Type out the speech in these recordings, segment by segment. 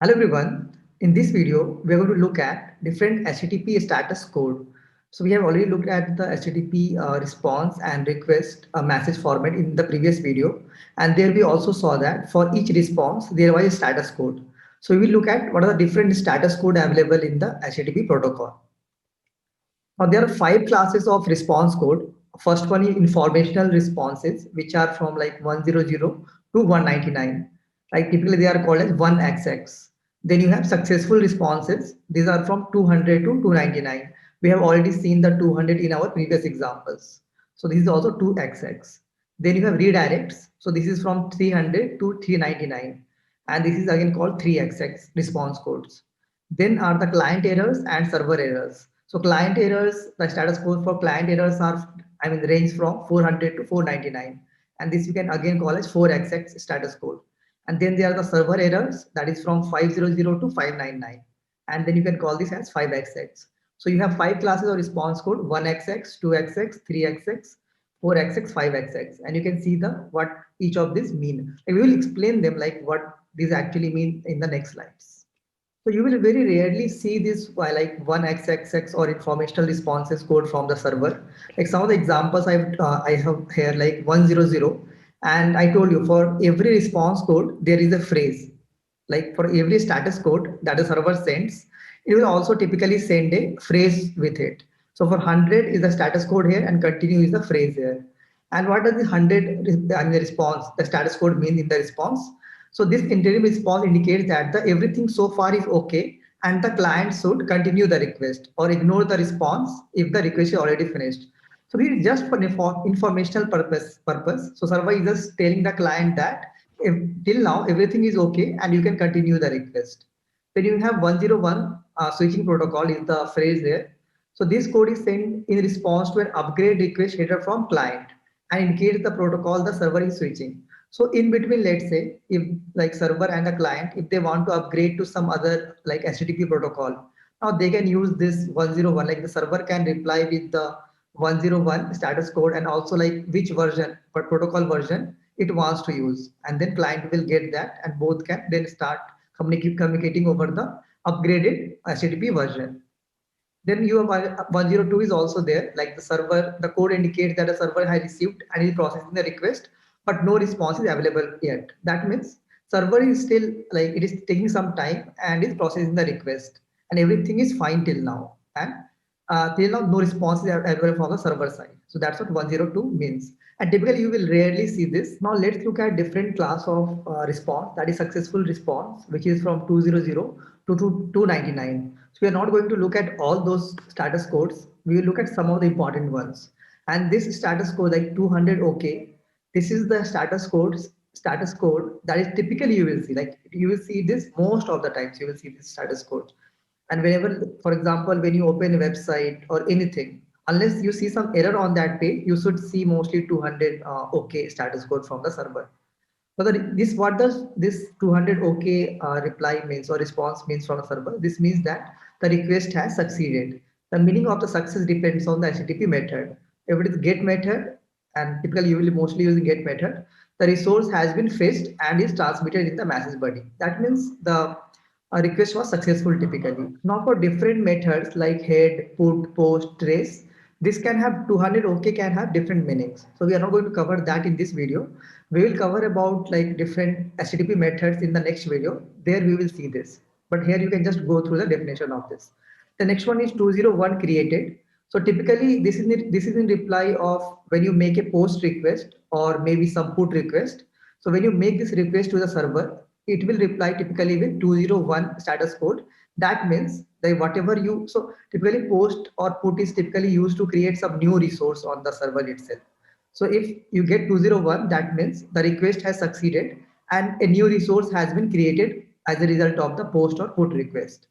Hello everyone. In this video, we are going to look at different HTTP status code. So we have already looked at the HTTP response and request message format in the previous video. And there we also saw that for each response, there was a status code. So we will look at what are the different status code available in the HTTP protocol. Now there are five classes of response code. First one is informational responses, which are from like 100 to 199. Like typically they are called as 1xx. Then you have successful responses. These are from 200 to 299. We have already seen the 200 in our previous examples. So this is also 2xx. Then you have redirects. So this is from 300 to 399. And this is again called 3xx response codes. Then are the client errors and server errors. So client errors, the status code for client errors are, range from 400 to 499. And this you can again call as 4xx status code. And then there are the server errors that is from 500 to 599. And then you can call this as 5xx. So you have five classes of response code: 1xx, 2xx, 3xx, 4xx, 5xx. And you can see the what each of these mean. And we will explain them like what these actually mean in the next slides. So you will very rarely see this by like 1xxx or informational responses code from the server. Like some of the examples I have here like 100, and I told you for every response code there is a phrase. Like for every status code that the server sends, it will also typically send a phrase with it. So for 100 is the status code here and continue is the phrase here. And what does the 100 response, the status code mean in the response? So this interim response indicates that the everything so far is okay and the client should continue the request or ignore the response if the request is already finished. So this is just for informational purpose. So server is just telling the client that if till now everything is okay and you can continue the request. Then you have 101 switching protocol is the phrase there. So this code is sent in response to an upgrade request header from client and indicates the protocol the server is switching. So in between, let's say if like server and the client, if they want to upgrade to some other like HTTP protocol, now they can use this 101, like the server can reply with the 101 status code and also like which version, but protocol version it wants to use. And then client will get that and both can then start communicating over the upgraded HTTP version. Then you have 102 is also there, like the server, the code indicates that a server has received and is processing the request, but no response is available yet. That means server is still like it is taking some time and is processing the request and everything is fine till now. And till now, no response is available from the server side. So that's what 102 means. And typically you will rarely see this. Now let's look at different class of response, that is successful response, which is from 200 to 299. So we are not going to look at all those status codes. We will look at some of the important ones. And this status code like 200 OK, this is the status code that is typically you will see. Like you will see this most of the times you will see this status code. And whenever, for example, when you open a website or anything, unless you see some error on that page, you should see mostly 200 OK status code from the server. So this what does this 200 OK reply means or response means from the server? This means that the request has succeeded. The meaning of the success depends on the HTTP method. If it is get method, and typically you will be mostly using get method, the resource has been fetched and is transmitted in the message body. That means the request was successful typically. Now for different methods like head, put, post, trace, this can have 200 OK can have different meanings. So we are not going to cover that in this video. We will cover about like different HTTP methods in the next video. There we will see this. But here you can just go through the definition of this. The next one is 201 created. So typically this is in reply of when you make a post request or maybe some put request. So when you make this request to the server, it will reply typically with 201 status code. That means that whatever you, so typically post or put is typically used to create some new resource on the server itself. So if you get 201, that means the request has succeeded and a new resource has been created as a result of the post or put request.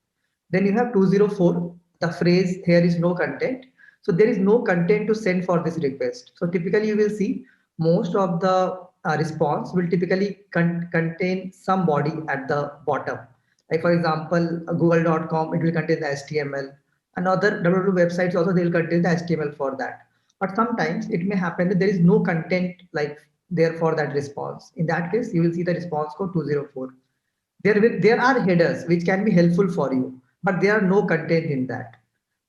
Then you have 204, the phrase here is no content. So there is no content to send for this request. So typically you will see most of the response will typically contain some body at the bottom. Like for example, google.com, it will contain the HTML. And other www websites also they will contain the HTML for that. But sometimes it may happen that there is no content like there for that response. In that case, you will see the response code 204. There are headers which can be helpful for you, but there are no content in that.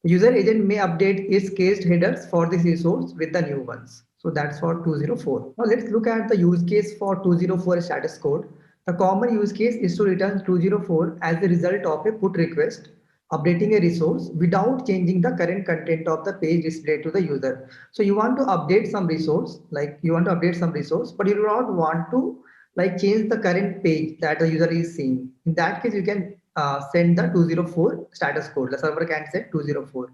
The user agent may update its cached headers for this resource with the new ones. So that's for 204. Now let's look at the use case for 204 status code. The common use case is to return 204 as the result of a put request, updating a resource without changing the current content of the page displayed to the user. So you want to update some resource, but you do not want to like change the current page that the user is seeing. In that case, you can send the 204 status code. The server can send 204.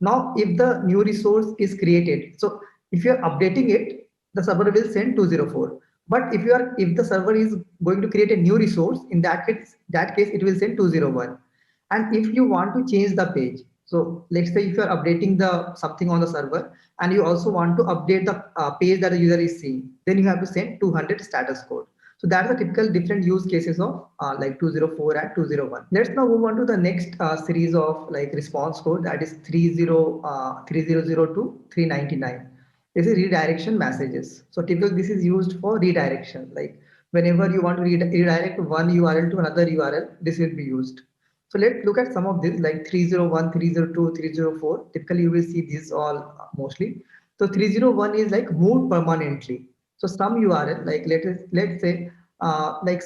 Now, if the new resource is created, so if you are updating it, the server will send 204. But if the server is going to create a new resource, in that case it will send 201. And if you want to change the page, so let's say if you are updating the something on the server and you also want to update the page that the user is seeing, then you have to send 200 status code. So that's the typical different use cases of like 204 and 201. Let's now move on to the next series of like response code, that is 3002 to 399. This is redirection messages. So typically this is used for redirection. Like whenever you want to redirect one URL to another URL, this will be used. So let's look at some of this like 301, 302, 304. Typically you will see these all mostly. So 301 is like moved permanently. So some URL, like let's say like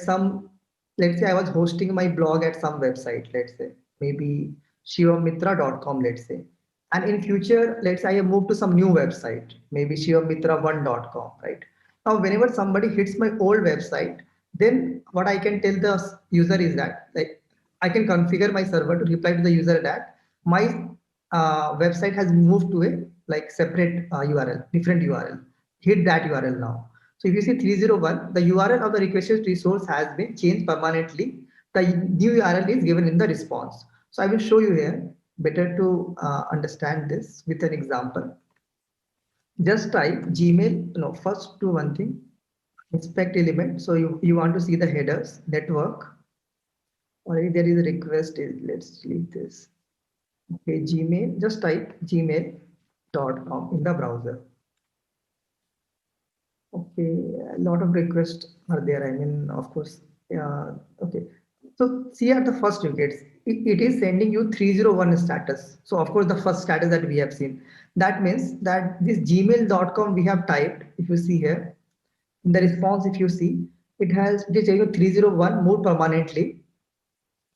let's say I was hosting my blog at some website, let's say maybe shivamitra.com, let's say. And in future, let's say I move to some new website, maybe shivamitra1.com, right? Now, whenever somebody hits my old website, then what I can tell the user is that like I can configure my server to reply to the user that my website has moved to a like separate URL, different URL. Hit that URL now. So if you see 301, the URL of the requested resource has been changed permanently. The new URL is given in the response. So I will show you here. Better to understand this with an example. Just type Gmail. No, first do one thing. Inspect element. So you want to see the headers, network. Already there is a request. Let's delete this. Okay, Gmail. Just type gmail.com in the browser. Okay, a lot of requests are there. I mean, of course. Okay. So see at the first you get it is sending you 301 status. So of course the first status that we have seen. That means that this gmail.com we have typed, if you see here, in the response, if you see, it is saying 301 moved permanently,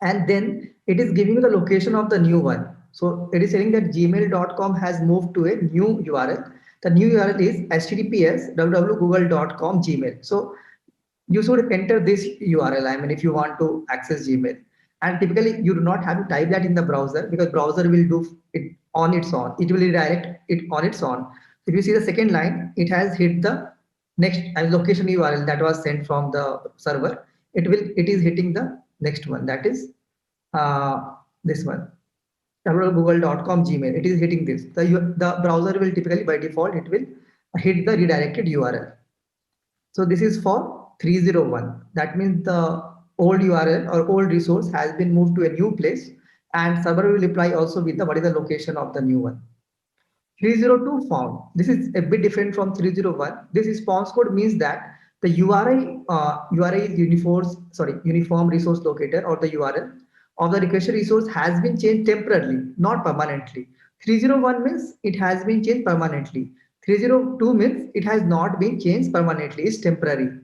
and then it is giving you the location of the new one. So it is saying that gmail.com has moved to a new URL. The new URL is https www.google.com gmail. So you should enter this URL. I mean, if you want to access Gmail, and typically you do not have to type that in the browser because browser will do it on its own. It will redirect it on its own. If you see the second line, it has hit the next location URL that was sent from the server. It is hitting the next one, that is this one, google.com gmail. It is hitting this. The browser will typically by default it will hit the redirected URL. So this is for 301. That means the old URL or old resource has been moved to a new place, and server will reply also with the what is the location of the new one. 302 found. This is a bit different from 301. This response code means that the URI is uniform resource locator, or the URL of the requested resource has been changed temporarily, not permanently. 301 means it has been changed permanently. 302 means it has not been changed permanently, it's temporary.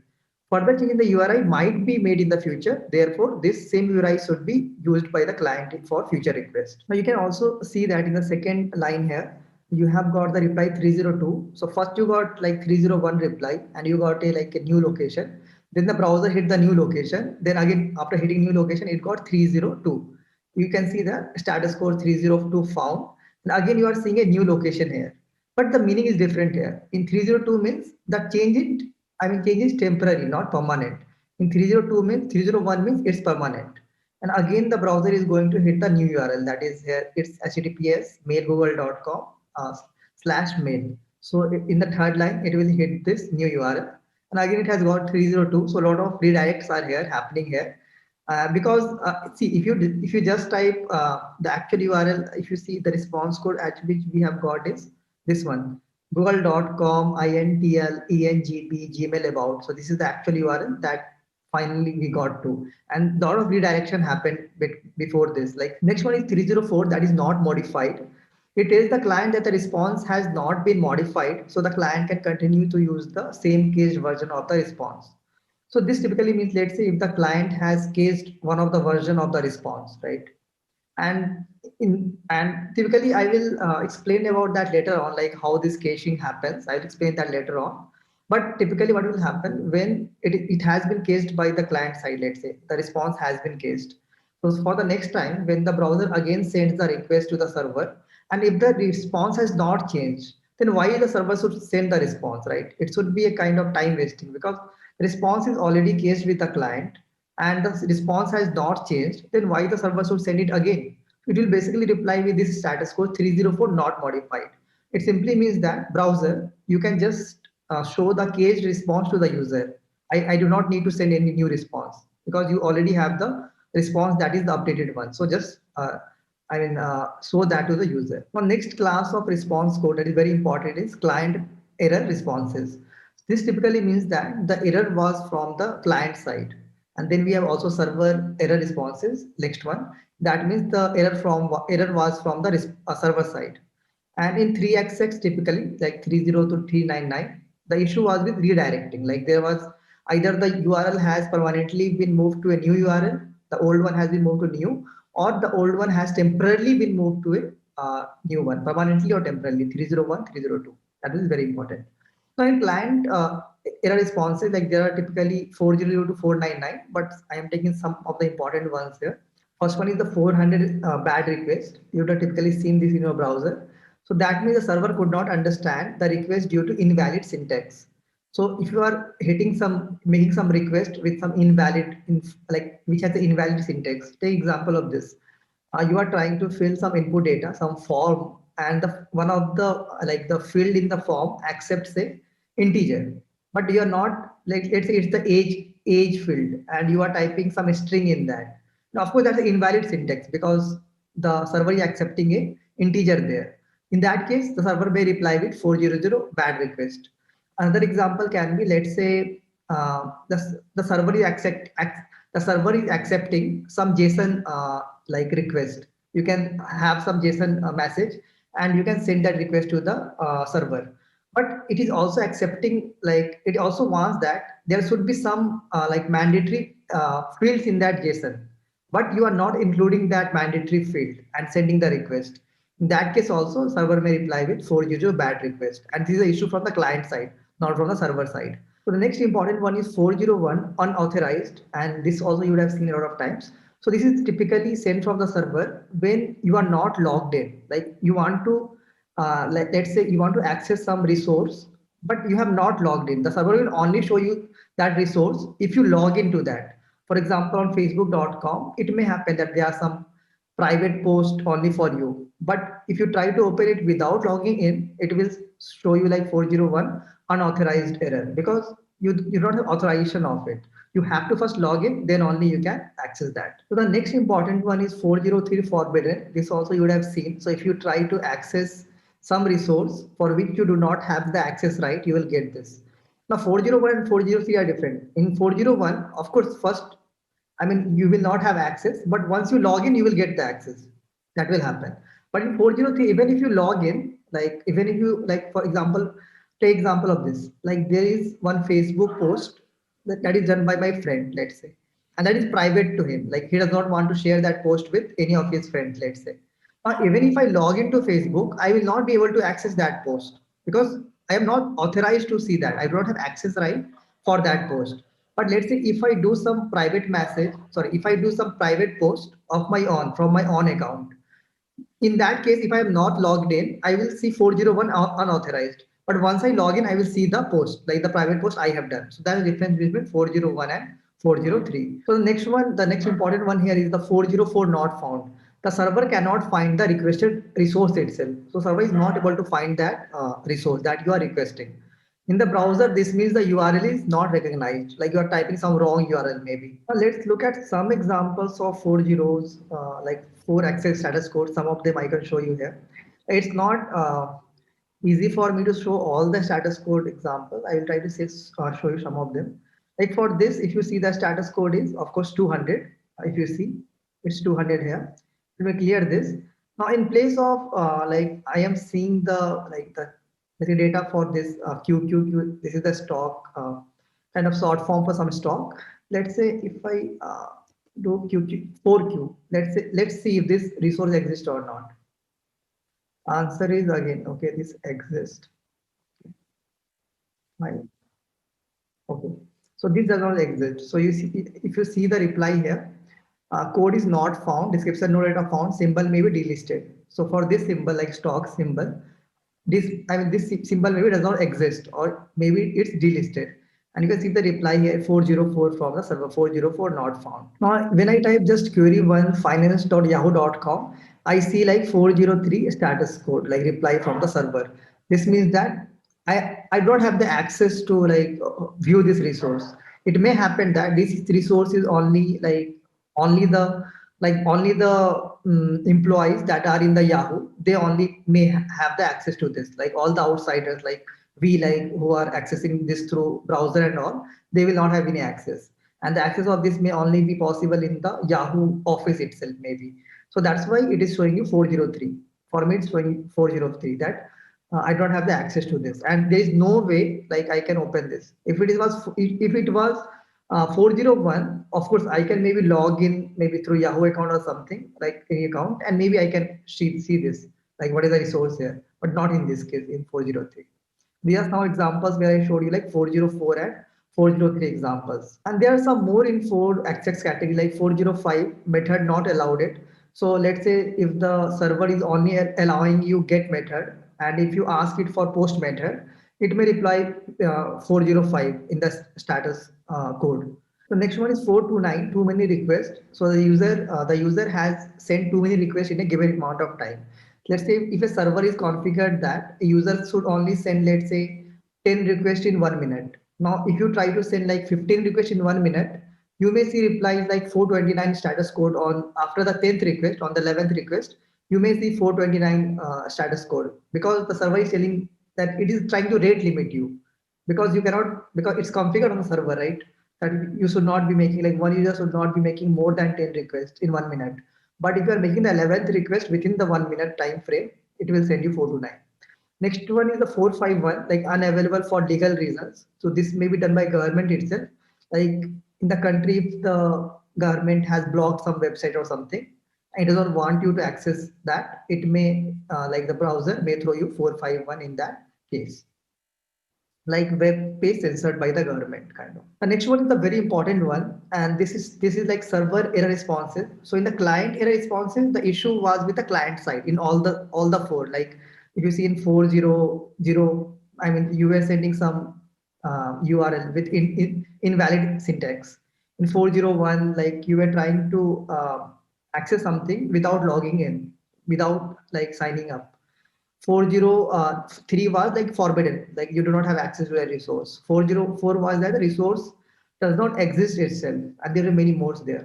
Further change in the URI might be made in the future. Therefore, this same URI should be used by the client for future request. Now you can also see that in the second line here, you have got the reply 302. So first you got like 301 reply and you got a like a new location. Then the browser hit the new location. Then again, after hitting new location, it got 302. You can see the status code 302 found. And again, you are seeing a new location here. But the meaning is different here. In 302 means the change is temporary, not permanent. In 302 means 301 means it's permanent. And again, the browser is going to hit the new URL, that is here, it's https mailgoogle.com /mail. So in the third line, it will hit this new URL. And again, it has got 302. So a lot of redirects are here happening here. Because see, if you just type the actual URL, if you see the response code at which we have got is this one, google.com intl engp gmail about. So this is the actual URL that finally we got to. And a lot of redirection happened before this. Like next one is 304, that is not modified. It tells the client that the response has not been modified, so the client can continue to use the same caged version of the response. So this typically means, let's say if the client has caged one of the version of the response, right? And typically I will explain about that later on, like how this caching happens. I'll explain that later on. But typically what will happen when it has been cached by the client side, let's say the response has been cached. So for the next time when the browser again sends the request to the server, and if the response has not changed, then why the server should send the response, right? It should be a kind of time wasting, because response is already cached with the client and the response has not changed, then why the server should send it again? It will basically reply with this status code 304 not modified. It simply means that browser, you can just show the caged response to the user. I do not need to send any new response because you already have the response that is the updated one. So just show that to the user. One next class of response code that is very important is client error responses. This typically means that the error was from the client side. And then we have also server error responses. Next one, that means the error was from the server side. And in 3xx typically like 30 to 399, the issue was with redirecting. Like there was either the URL has permanently been moved to a new URL, the old one has been moved to new, or the old one has temporarily been moved to a new one, permanently or temporarily, 301, 302. That is very important. So in client error responses, like there are typically 400 to 499, but I am taking some of the important ones here. First one is the 400 bad request. You would have typically seen this in your browser. So that means the server could not understand the request due to invalid syntax. So if you are making some request with some invalid, like which has the invalid syntax, take example of this. You are trying to fill some input data, some form, and one of the field in the form accepts a integer, but you are not, like let's say it's the age field, and you are typing some string in that. Now, of course, that's an invalid syntax because the server is accepting a integer there. In that case, the server may reply with 400 bad request. Another example can be, let's say the server is accepting some JSON like request. You can have some JSON message and you can send that request to the server. But it is also accepting, like it also wants that there should be some like mandatory fields in that JSON, but you are not including that mandatory field and sending the request. In that case also server may reply with 400 bad request, and this is an issue from the client side, not from the server side. So the next important one is 401 unauthorized, and this also you would have seen a lot of times. So this is typically sent from the server when you are not logged in. Like you want to, let's say you want to access some resource, but you have not logged in. The server will only show you that resource if you log into that. For example, on facebook.com, it may happen that there are some private post only for you. But if you try to open it without logging in, it will show you like 401 unauthorized error because you don't have authorization of it. You have to first log in, then only you can access that. So the next important one is 403 forbidden. This also you would have seen. So if you try to access some resource for which you do not have the access right, you will get this. Now 401 and 403 are different. In 401, of course, first, I mean, you will not have access, but once you log in, you will get the access. That will happen. But in 403, even if you log in, like even if you, like for example, take example of this, like there is one Facebook post that is done by my friend, let's say, and that is private to him. Like he does not want to share that post with any of his friends, let's say. Even if I log into Facebook, I will not be able to access that post because I am not authorized to see that. I do not have access right for that post. But let's say if I do some private message, sorry, if I do some private post of my own from my own account, in that case, if I am not logged in, I will see 401 unauthorized. But once I log in, I will see the post, like the private post I have done. So that is the difference between 401 and 403. So the next one, the next important one here is the 404 not found. The server cannot find the requested resource itself. So server is not able to find that resource that you are requesting. In the browser, this means the URL is not recognized, like you are typing some wrong URL maybe. Now let's look at some examples of 4 zeros, like 4 access status code. Some of them I can show you here. It's not easy for me to show all the status code examples. I will try to show you some of them. Like for this, if you see the status code is of course 200. If you see, it's 200 here. Let me clear this. Now in place of like I am seeing the data for this QQQ. This is the stock kind of short form for some stock. Let's say if I do QQ 4Q. Let's see if this resource exists or not. Answer is again okay. This exists. Fine. Okay. So this does not exist. So you see, if you see the reply here, code is not found, description no data found, symbol may be delisted. So for this symbol, like stock symbol, this symbol maybe does not exist or maybe it's delisted. And you can see the reply here 404 from the server 404 not found. Now, when I type just query one finance.yahoo.com, I see like 403 status code, like reply from the server. This means that I don't have the access to view this resource. It may happen that this resource is only the only the employees that are in the Yahoo, they only may have the access to this. Like all the outsiders, like we who are accessing this through browser and all, they will not have any access. And the access of this may only be possible in the Yahoo office itself, maybe. So that's why it is showing you 403. For me, it's showing 403 that I don't have the access to this, and there is no way like I can open this. If it was 401, of course I can maybe log in maybe through Yahoo account or something like any account, and maybe I can see this like what is the resource here, but not in this case in 403. These are some examples where I showed you like 404 and 403 examples. And there are some more in 4xx category like 405 method not allowed it. So let's say if the server is only allowing you get method, and if you ask it for post method, it may reply 405 in the status code. The next one is 429, too many requests. So the user has sent too many requests in a given amount of time. Let's say if a server is configured that a user should only send, let's say, 10 requests in 1 minute. Now, if you try to send like 15 requests in 1 minute, you may see replies like 429 status code on after the 10th request, on the 11th request, you may see 429 status code because the server is telling that it is trying to rate limit you because you cannot, because it's configured on the server, right? That you should not be making like one user should not be making more than 10 requests in 1 minute. But if you are making the 11th request within the 1 minute time frame, it will send you 429. Next one is the 451, like unavailable for legal reasons. So this may be done by government itself. Like in the country, if the government has blocked some website or something, and it doesn't want you to access that, it may, like the browser may throw you 451 in that case, like web page censored by the government kind of. The next one is the very important one, and this is like server error responses. So in the client error responses, the issue was with the client side in all the four. Like if you see in 400, I mean you were sending some URL with invalid syntax. In 401, like you were trying to access something without logging in, without like signing up. 403 was like forbidden, like you do not have access to a resource. 404 was that the resource does not exist itself, and there are many more there.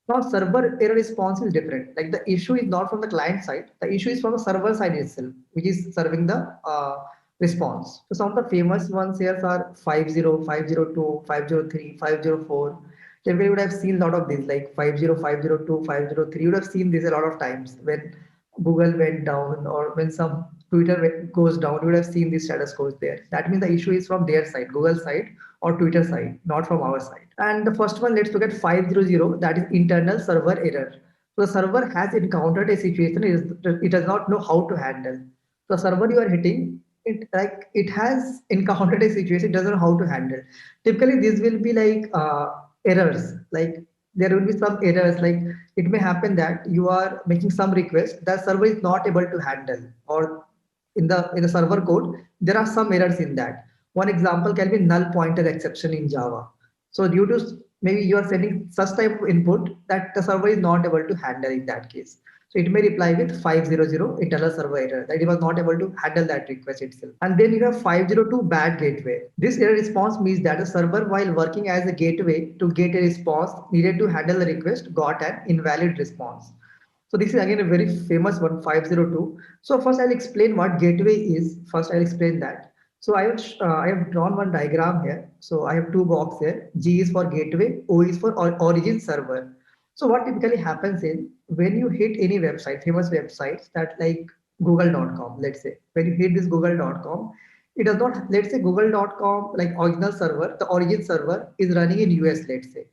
Now, server error response is different. Like the issue is not from the client side, the issue is from the server side itself, which is serving the response. So some of the famous ones here are 50, 502, 503, 504. Everybody would have seen a lot of these, like 50, 502, 503. You would have seen this a lot of times when Google went down or when some Twitter goes down. You would have seen these status codes there. That means the issue is from their side, Google side or Twitter side, not from our side. And the first one, let's look at 500, that is internal server error. So the server has encountered a situation it does not know how to handle. The server you are hitting, it has encountered a situation it doesn't know how to handle. Typically, this will be like errors. Like there will be some errors. Like it may happen that you are making some request that server is not able to handle, or in the server code there are some errors in that. One example can be null pointer exception in Java. So due to maybe you are sending such type of input that the server is not able to handle in that case. So it may reply with 500 internal server error that it was not able to handle that request itself. And then you have 502 bad gateway. This error response means that the server while working as a gateway to get a response needed to handle the request got an invalid response. So this is again a very famous one, 502. So first I'll explain what gateway is. First I'll explain that. So I have drawn one diagram here. So I have two boxes here. G is for gateway, O is for origin server. So what typically happens is when you hit any website, famous websites that like google.com, let's say, when you hit this google.com, it does not, let's say google.com, like original server, the origin server is running in US, let's say.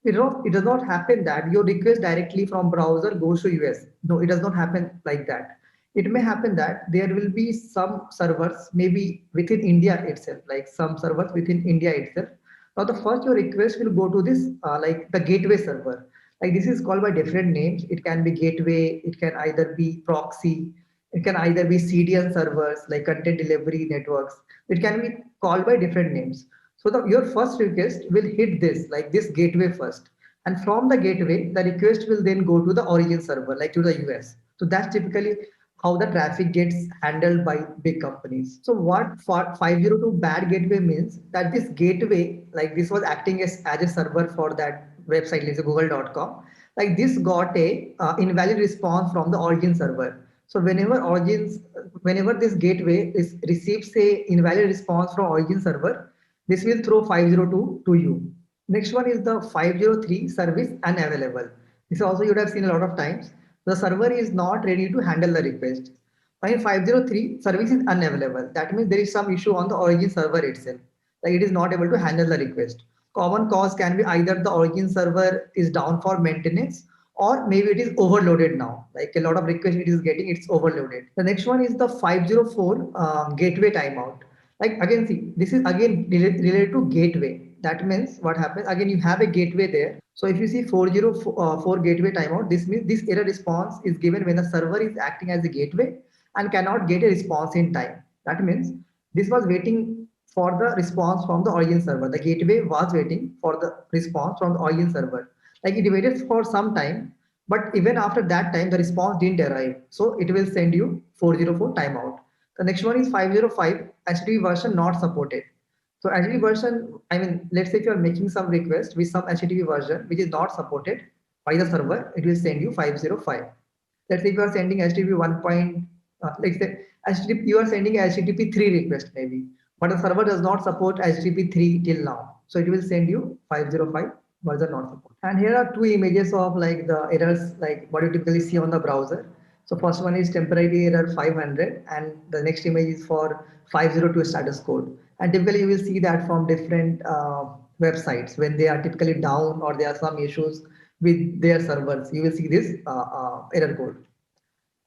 It does not happen that your request directly from browser goes to US. No, it does not happen like that. It may happen that there will be some servers maybe within India itself, like some servers within India itself. Now the first your request will go to this like the gateway server. Like this is called by different names. It can be gateway, it can either be proxy, it can either be CDN servers like content delivery networks. It can be called by different names. So your first request will hit this like this gateway first. And from the gateway, the request will then go to the origin server, like to the US. So that's typically how the traffic gets handled by big companies. So what 502 bad gateway means that this gateway, like this was acting as a server for that website, let's say google.com, like this got a invalid response from the origin server. So whenever this gateway receives a invalid response from origin server, this will throw 502 to you. Next one is the 503 service unavailable. This also you would have seen a lot of times. The server is not ready to handle the request. While 503 service is unavailable. That means there is some issue on the origin server itself. Like it is not able to handle the request. Common cause can be either the origin server is down for maintenance or maybe it is overloaded now. Like a lot of requests it is getting, it's overloaded. The next one is the 504 gateway timeout. Like again, see, this is again related to gateway. That means what happens again, you have a gateway there. So if you see 404 gateway timeout, this means this error response is given when the server is acting as a gateway and cannot get a response in time. That means this was waiting for the response from the origin server. The gateway was waiting for the response from the origin server. Like it waited for some time, but even after that time, the response didn't arrive. So it will send you 404 timeout. The next one is 505 HTTP version not supported. So HTTP version, I mean, let's say if you are making some request with some HTTP version which is not supported by the server, it will send you 505. Let's say if you are sending HTTP 1. Let's say HTTP, you are sending a HTTP 3 request maybe, but the server does not support HTTP 3 till now. So it will send you 505 version not support. And here are two images of like the errors, like what you typically see on the browser. So first one is temporary error 500 and the next image is for 502 status code. And typically you will see that from different websites when they are typically down or there are some issues with their servers, you will see this error code.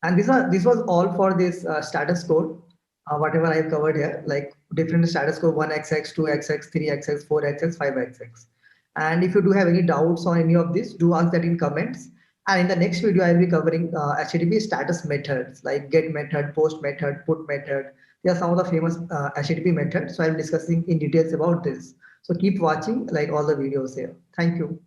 And this was all for this status code, whatever I have covered here, like different status code 1xx, 2xx, 3xx, 4xx, 5xx. And if you do have any doubts on any of this, do ask that in comments. And in the next video, I will be covering HTTP status methods like get method, post method, put method. They are some of the famous HTTP methods. So I'm discussing in details about this. So keep watching like all the videos here. Thank you.